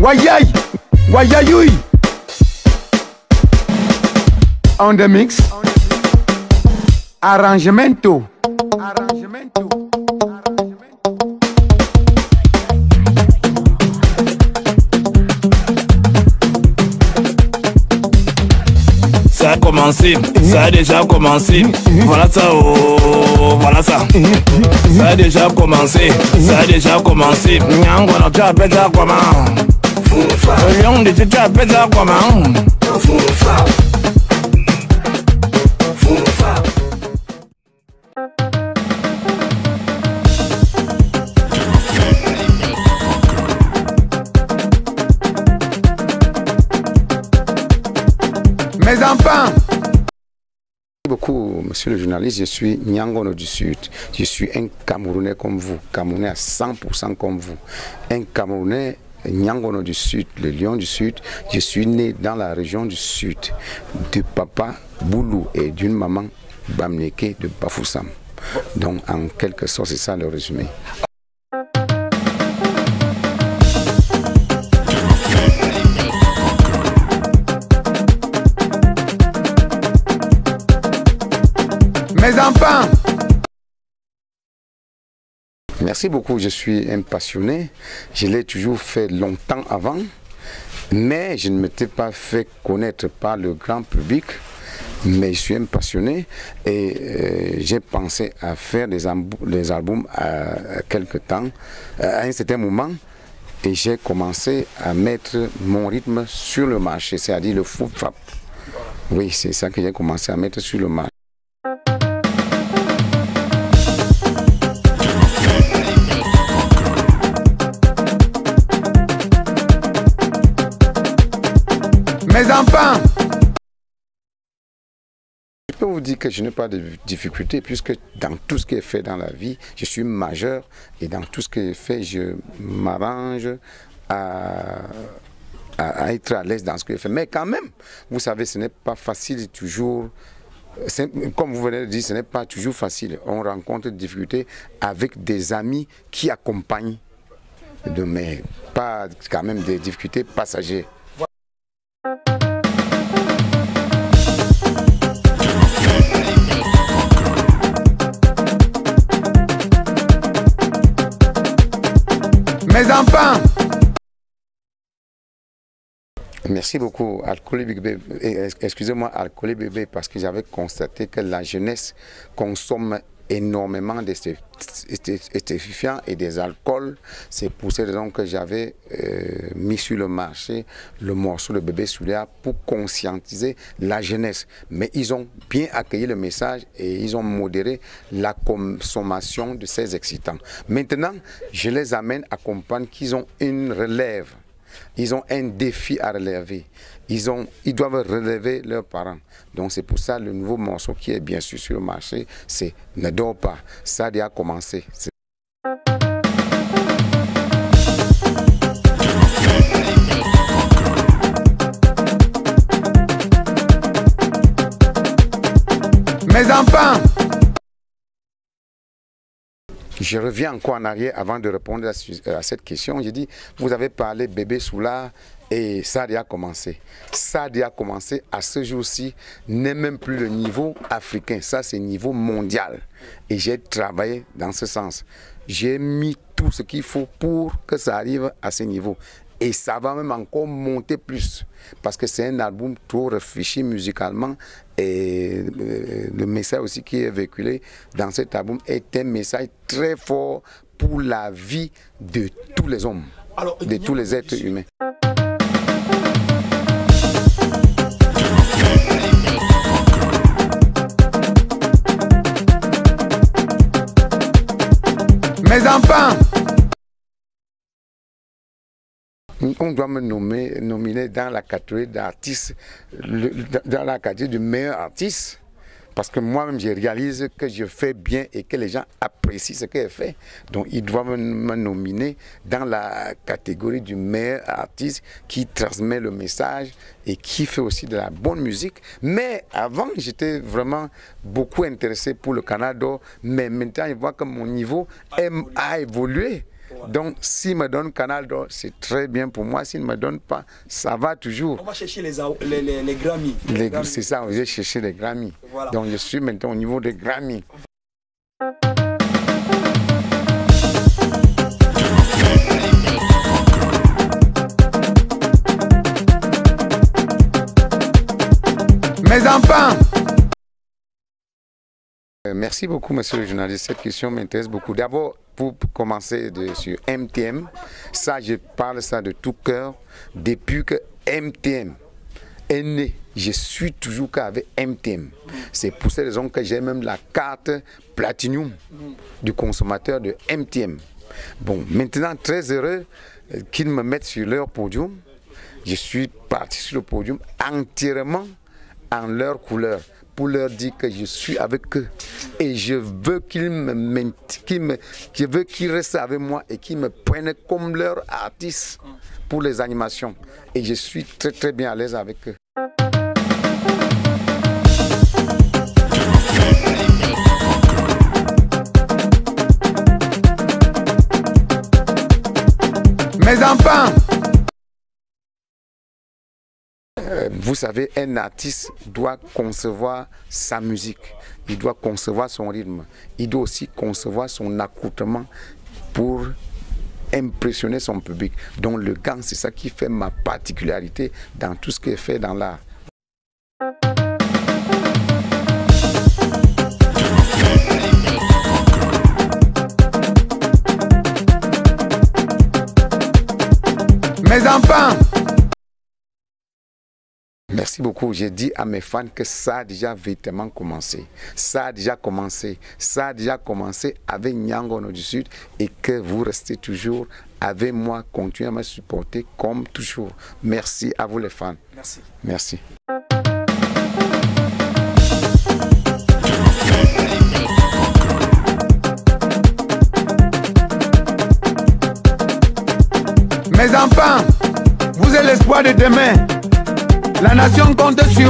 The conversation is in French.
Wayay, wayayui. On the mix. Arrangemento. Arrangemento. Ça a commencé, ça a déjà commencé. Voilà ça, oh, voilà ça. Ça a déjà commencé, ça a déjà commencé. Nyangono, tu appelles ça comment? Le lion de tu appelles ça comment? Mes enfants. Merci beaucoup, monsieur le journaliste. Je suis Nyangono du Sud. Je suis un Camerounais comme vous, Camerounais à 100% comme vous. Un Camerounais, Nyangono du Sud, le lion du Sud. Je suis né dans la région du Sud, de papa Boulou et d'une maman Bamneke de Bafoussam. Donc, en quelque sorte, c'est ça le résumé. Mes enfants. Merci beaucoup, je suis un passionné. Je l'ai toujours fait longtemps avant, mais je ne m'étais pas fait connaître par le grand public. Mais je suis un passionné et j'ai pensé à faire des albums à quelque temps, à un certain moment. Et j'ai commencé à mettre mon rythme sur le marché, c'est-à-dire le foufap. Oui, c'est ça que j'ai commencé à mettre sur le marché. Mes enfants. Je peux vous dire que je n'ai pas de difficulté puisque dans tout ce qui est fait dans la vie, je suis majeur et dans tout ce qui est fait, je m'arrange à être à l'aise dans ce que je fais. Mais quand même, vous savez, ce n'est pas facile toujours. Comme vous venez de dire, ce n'est pas toujours facile. On rencontre des difficultés avec des amis qui accompagnent, mais pas quand même des difficultés passagères. Mes enfants. Merci beaucoup, Alcoolé Bébé. Excusez-moi, Alcoolé Bébé, parce que j'avais constaté que la jeunesse consomme énormément de stupéfiants et des alcools. C'est pour cette raison que j'avais mis sur le marché le morceau de Bébé Souléa pour conscientiser la jeunesse. Mais ils ont bien accueilli le message et ils ont modéré la consommation de ces excitants. Maintenant, je les amène à comprendre qu'ils ont une relève. Ils ont un défi à relever. Ils doivent relever leurs parents. Donc c'est pour ça le nouveau morceau qui est bien sûr sur le marché, c'est Ne dors pas. Ça a déjà commencé. Mes enfants. Je reviens encore en arrière avant de répondre à cette question. J'ai dit, vous avez parlé Bébé Soula et ça a déjà commencé. Ça a déjà commencé à ce jour-ci, n'est même plus le niveau africain. Ça, c'est niveau mondial. Et j'ai travaillé dans ce sens. J'ai mis tout ce qu'il faut pour que ça arrive à ce niveau. Et ça va même encore monter plus. Parce que c'est un album trop réfléchi musicalement. Et le message aussi qui est véhiculé dans cet album est un message très fort pour la vie de tous les hommes, de tous les êtres humains. Mes enfants. On doit me nominer dans la catégorie d'artiste, dans la catégorie du meilleur artiste. Parce que moi-même, je réalise que je fais bien et que les gens apprécient ce que je fais. Donc, ils doivent me nominer dans la catégorie du meilleur artiste qui transmet le message et qui fait aussi de la bonne musique. Mais avant, j'étais vraiment beaucoup intéressé pour le Canada. Mais maintenant, je vois que mon niveau a évolué. Donc, s'il me donne Canal d'Or, c'est très bien pour moi. S'il ne me donne pas, ça va toujours. On va chercher les Grammy. C'est ça, j'ai cherché les Grammy. Voilà. Donc, je suis maintenant au niveau des Grammy. Mes enfants, Merci beaucoup, monsieur le journaliste. Cette question m'intéresse beaucoup. D'abord, pour commencer sur MTM, ça, je parle ça de tout cœur. Depuis que MTM est né, je suis toujours qu'avec MTM. C'est pour cette raison que j'ai même la carte Platinum du consommateur de MTM. Bon, maintenant, très heureux qu'ils me mettent sur leur podium. Je suis parti sur le podium entièrement en leur couleur pour leur dire que je suis avec eux et je veux qu'ils restent avec moi et qu'ils me prennent comme leur artiste pour les animations, et je suis très très bien à l'aise avec eux. mes enfants, Vous savez, un artiste doit concevoir sa musique, il doit concevoir son rythme, il doit aussi concevoir son accoutrement pour impressionner son public. Donc le gant, c'est ça qui fait ma particularité dans tout ce qui est fait dans l'art. mes enfants, Merci beaucoup. J'ai dit à mes fans que ça a déjà véritablement commencé. Ça a déjà commencé. Ça a déjà commencé avec Nyangono du Sud, et que vous restez toujours avec moi, continuez à me supporter comme toujours. Merci à vous les fans. Merci. Merci. mes enfants, vous êtes l'espoir de demain. La nation compte sur